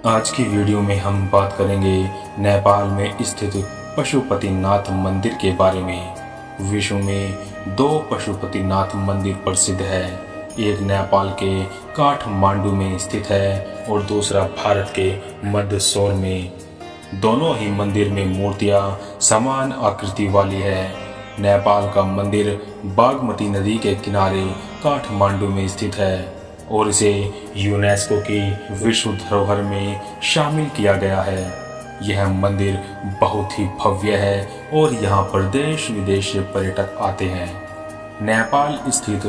आज की वीडियो में हम बात करेंगे नेपाल में स्थित पशुपतिनाथ मंदिर के बारे में। विश्व में दो पशुपतिनाथ मंदिर प्रसिद्ध है। एक नेपाल के काठमांडू में स्थित है और दूसरा भारत के मंदसौर में। दोनों ही मंदिर में मूर्तियां समान आकृति वाली है। नेपाल का मंदिर बागमती नदी के किनारे काठमांडू में स्थित है और इसे यूनेस्को की विश्व धरोहर में शामिल किया गया है। यह मंदिर बहुत ही भव्य है और यहाँ पर देश विदेश से पर्यटक आते हैं। नेपाल स्थित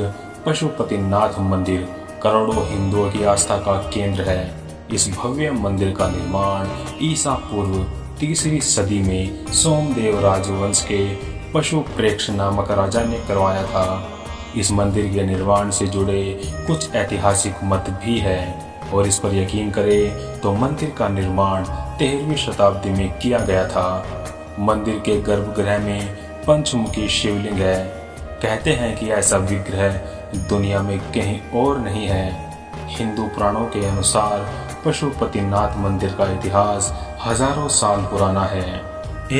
पशुपतिनाथ मंदिर करोड़ों हिंदुओं की आस्था का केंद्र है। इस भव्य मंदिर का निर्माण ईसा पूर्व 3वीं सदी में सोमदेव राजवंश के पशुप्रेक्ष नामक राजा ने करवाया था। इस मंदिर के निर्माण से जुड़े कुछ ऐतिहासिक मत भी है और इस पर यकीन करें तो मंदिर का निर्माण 13वीं शताब्दी में किया गया था। मंदिर के गर्भगृह में पंचमुखी शिवलिंग है। कहते हैं कि ऐसा विग्रह दुनिया में कहीं और नहीं है। हिंदू पुराणों के अनुसार पशुपतिनाथ मंदिर का इतिहास हजारों साल पुराना है।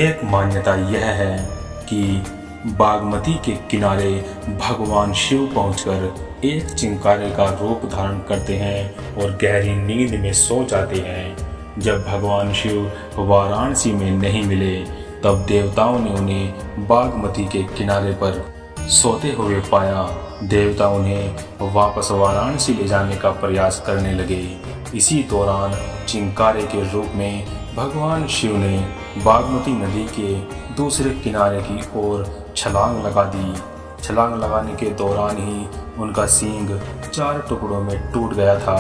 एक मान्यता यह है कि बागमती के किनारे भगवान शिव पहुंचकर एक चिंकारे का रूप धारण करते हैं और गहरी नींद में सो जाते हैं। जब भगवान शिव वाराणसी में नहीं मिले तब देवताओं ने उन्हें बागमती के किनारे पर सोते हुए पाया। देवता उन्हें वापस वाराणसी ले जाने का प्रयास करने लगे। इसी दौरान चिंकारे के रूप में भगवान शिव ने बागमती नदी के दूसरे किनारे की ओर छलांग लगा दी। छलांग लगाने के दौरान ही उनका सींग 4 टुकड़ों में टूट गया था।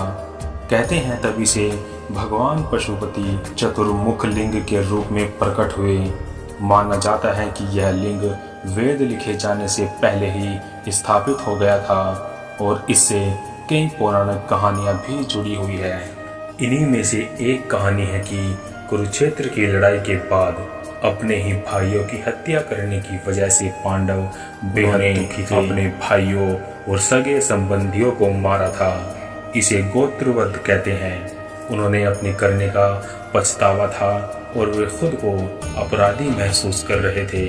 कहते हैं तभी से भगवान पशुपति चतुर्मुख लिंग के रूप में प्रकट हुए। माना जाता है कि यह लिंग वेद लिखे जाने से पहले ही स्थापित हो गया था और इससे कई पौराणिक कहानियां भी जुड़ी हुई है। इन्हीं में से एक कहानी है कि कुरुक्षेत्र की लड़ाई के बाद अपने ही भाइयों की हत्या करने की वजह से पांडव ने अपने भाइयों और सगे संबंधियों को मारा था। इसे गोत्रवध कहते हैं। उन्होंने अपने करने का पछतावा था और वे खुद को अपराधी महसूस कर रहे थे।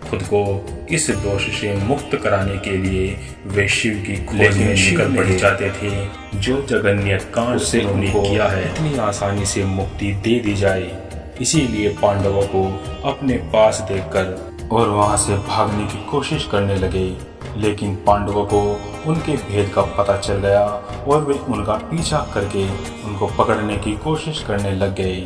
खुद को इस दोष से मुक्त कराने के लिए वे शिव की खोज में निकल पड़ जाते थे। जो जघन्य कांड से उन्हें किया है इतनी आसानी से मुक्ति दे दी जाए, इसीलिए पांडवों को अपने पास देखकर और वहां से भागने की कोशिश करने लगे। लेकिन पांडवों को उनके भेद का पता चल गया और वे उनका पीछा करके उनको पकड़ने की कोशिश करने लग गए।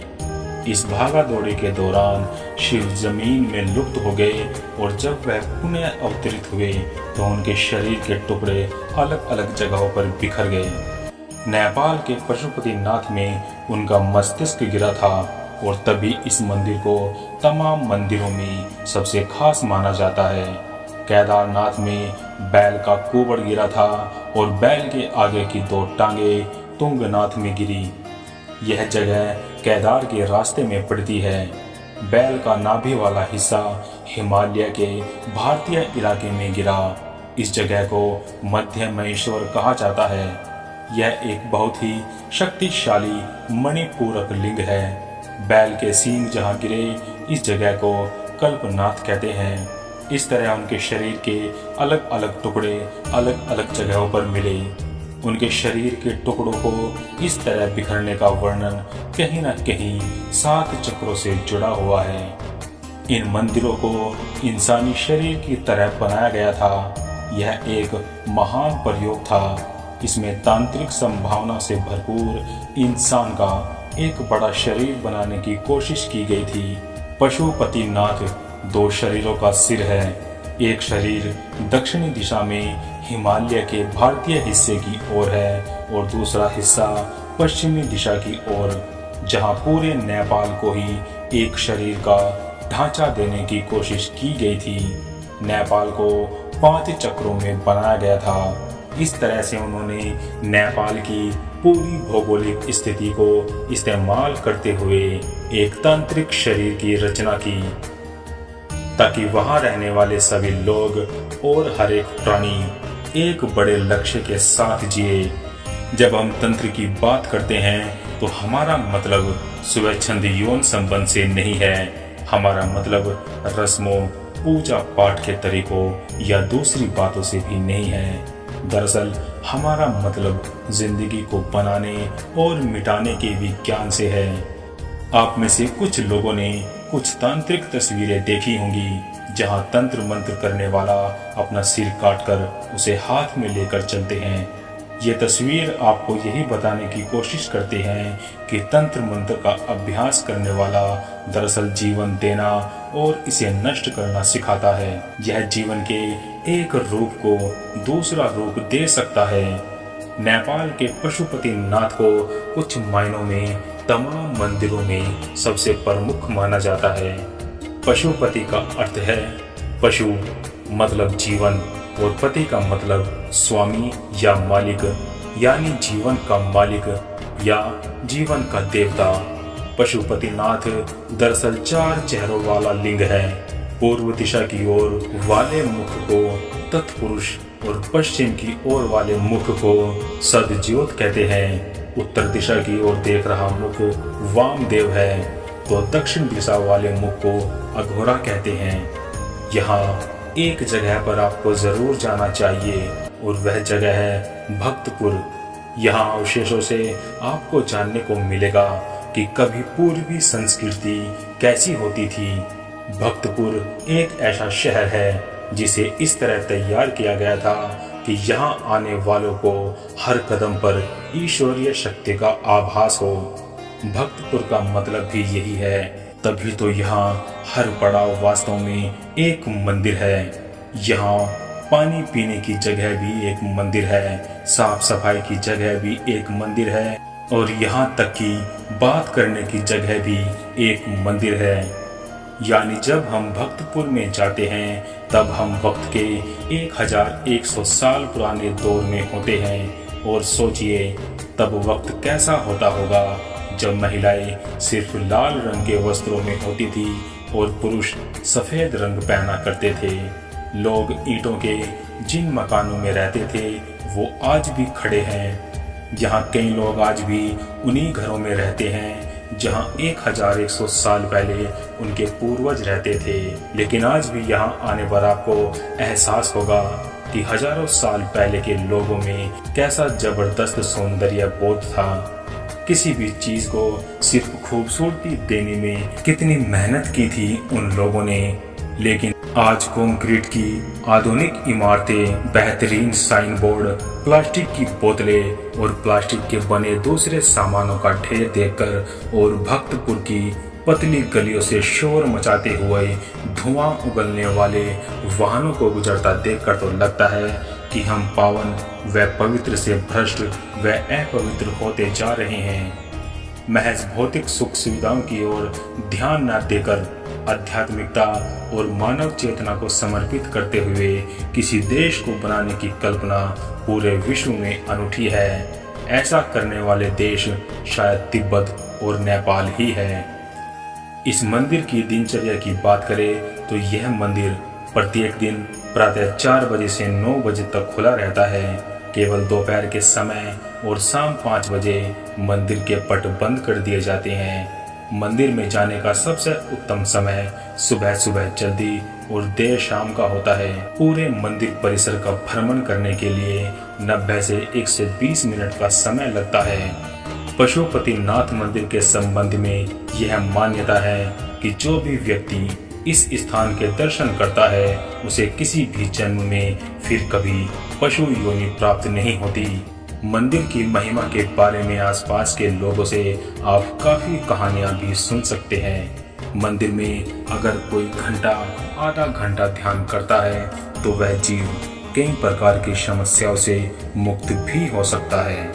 इस भागा दौड़ी के दौरान शिव जमीन में लुप्त हो गए और जब वह पुनः अवतरित हुए तो उनके शरीर के टुकड़े अलग अलग जगहों पर बिखर गए। नेपाल के पशुपतिनाथ में उनका मस्तिष्क गिरा था और तभी इस मंदिर को तमाम मंदिरों में सबसे खास माना जाता है। केदारनाथ में बैल का कुबड़ गिरा था और बैल के आगे की 2 टांगे तुंगनाथ में गिरी। यह जगह केदार के रास्ते में पड़ती है। बैल का नाभि वाला हिस्सा हिमालय के भारतीय इलाके में गिरा। इस जगह को मध्य महेश्वर कहा जाता है। यह एक बहुत ही शक्तिशाली मणिपूरक लिंग है। बैल के सींग जहाँ गिरे इस जगह को कल्पनाथ कहते हैं। इस तरह उनके शरीर के अलग अलग टुकड़े अलग अलग जगहों पर मिले। उनके शरीर के टुकड़ों को इस तरह बिखरने का वर्णन कहीं न कहीं 7 चक्रों से जुड़ा हुआ है। इन मंदिरों को इंसानी शरीर की तरह बनाया गया था। यह एक महान प्रयोग था। इसमें तांत्रिक संभावना से भरपूर इंसान का एक बड़ा शरीर बनाने की कोशिश की गई थी। पशुपतिनाथ 2 शरीरों का सिर है। एक शरीर दक्षिणी दिशा में हिमालय के भारतीय हिस्से की ओर है और दूसरा हिस्सा पश्चिमी दिशा की ओर, जहां पूरे नेपाल को ही एक शरीर का ढांचा देने की कोशिश की गई थी। नेपाल को 5 चक्रों में बनाया गया था। इस तरह से उन्होंने नेपाल की पूरी भौगोलिक स्थिति को इस्तेमाल करते हुए एक तांत्रिक शरीर की रचना की, ताकि वहां रहने वाले सभी लोग और हर एक प्राणी एक बड़े लक्ष्य के साथ जिए। जब हम तंत्र की बात करते हैं तो हमारा मतलब स्वच्छंद यौन संबंध से नहीं है। हमारा मतलब रस्मों, पूजा पाठ के तरीकों या दूसरी बातों से भी नहीं है। दरअसल हमारा मतलब जिंदगी को बनाने और मिटाने के विज्ञान से है। आप में से कुछ लोगों ने कुछ तांत्रिक तस्वीरें देखी होंगी जहां तंत्र मंत्र करने वाला अपना सिर काटकर उसे हाथ में लेकर चलते हैं। ये तस्वीर आपको यही बताने की कोशिश करते हैं कि तंत्र मंत्र का अभ्यास करने वाला दरअसल जीवन देना और इसे नष्ट करना सिखाता है। यह जीवन के एक रूप को दूसरा रूप दे सकता है। नेपाल के पशुपतिनाथ को कुछ मायनों में तमाम मंदिरों में सबसे प्रमुख माना जाता है। पशुपति का अर्थ है पशु मतलब जीवन और पति का मतलब स्वामी या मालिक, यानी जीवन का मालिक या जीवन का देवता। पशुपतिनाथ दरअसल 4 चेहरों वाला लिंग है। पूर्व दिशा की ओर वाले मुख को तत्पुरुष और पश्चिम की ओर वाले मुख को सदज्योत कहते हैं। उत्तर दिशा की ओर देख रहा मुख वामदेव है, तो दक्षिण दिशा वाले मुख को अघोरा कहते हैं। यहाँ एक जगह पर आपको जरूर जाना चाहिए और वह जगह है भक्तपुर। यहाँ अवशेषों से आपको जानने को मिलेगा कि कभी पूर्वी संस्कृति कैसी होती थी। भक्तपुर एक ऐसा शहर है जिसे इस तरह तैयार किया गया था कि यहाँ आने वालों को हर कदम पर ईश्वरीय शक्ति का आभास हो। भक्तपुर का मतलब भी यही है, तभी तो यहाँ हर पड़ाव वास्तव में एक मंदिर है। यहाँ पानी पीने की जगह भी एक मंदिर है, साफ सफाई की जगह भी एक मंदिर है और यहाँ तक कि बात करने की जगह भी एक मंदिर है। यानी जब हम भक्तपुर में जाते हैं तब हम वक्त के 1100 साल पुराने दौर में होते हैं। और सोचिए तब वक्त कैसा होता होगा जब महिलाएं सिर्फ लाल रंग के वस्त्रों में होती थी और पुरुष सफेद रंग पहना करते थे। लोग ईंटों के जिन मकानों में रहते थे वो आज भी खड़े हैं। यहाँ कई लोग आज भी उन्हीं घरों में रहते हैं जहाँ 1100 साल पहले उनके पूर्वज रहते थे। लेकिन आज भी यहाँ आने पर आपको एहसास होगा कि हजारों साल पहले के लोगों में कैसा जबरदस्त सौंदर्य बोध था। किसी भी चीज को सिर्फ खूबसूरती देने में कितनी मेहनत की थी उन लोगों ने। लेकिन आज कंक्रीट की आधुनिक इमारतें, बेहतरीन साइन बोर्ड, प्लास्टिक की बोतलें और प्लास्टिक के बने दूसरे सामानों का ढेर देखकर और भक्तपुर की पतली गलियों से शोर मचाते हुए धुआं उगलने वाले वाहनों को गुजरता देखकर तो लगता है कि हम पावन व पवित्र से भ्रष्ट व अपवित्र होते जा रहे हैं। महज भौतिक सुख सुविधाओं की ओर ध्यान न देकर आध्यात्मिकता और मानव चेतना को समर्पित करते हुए किसी देश को बनाने की कल्पना पूरे विश्व में अनूठी है। ऐसा करने वाले देश शायद तिब्बत और नेपाल ही है। इस मंदिर की दिनचर्या की बात करें तो यह मंदिर प्रत्येक दिन प्रातः 4 बजे से 9 बजे तक खुला रहता है। केवल दोपहर के समय और शाम 5 बजे मंदिर के पट बंद कर दिए जाते हैं। मंदिर में जाने का सबसे उत्तम समय सुबह सुबह जल्दी और देर शाम का होता है। पूरे मंदिर परिसर का भ्रमण करने के लिए 90 से 120 मिनट का समय लगता है। पशुपतिनाथ मंदिर के संबंध में यह मान्यता है कि जो भी व्यक्ति इस स्थान के दर्शन करता है उसे किसी भी जन्म में फिर कभी पशु योनि प्राप्त नहीं होती। मंदिर की महिमा के बारे में आसपास के लोगों से आप काफी कहानियां भी सुन सकते हैं। मंदिर में अगर कोई घंटा आधा घंटा ध्यान करता है तो वह जीव कई प्रकार की समस्याओं से मुक्त भी हो सकता है।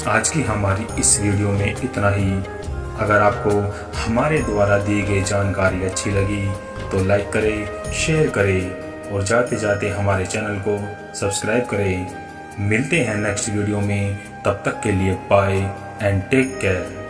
आज की हमारी इस वीडियो में इतना ही। अगर आपको हमारे द्वारा दी गई जानकारी अच्छी लगी तो लाइक करें, शेयर करें और जाते जाते हमारे चैनल को सब्सक्राइब करें। मिलते हैं नेक्स्ट वीडियो में, तब तक के लिए बाय एंड टेक केयर।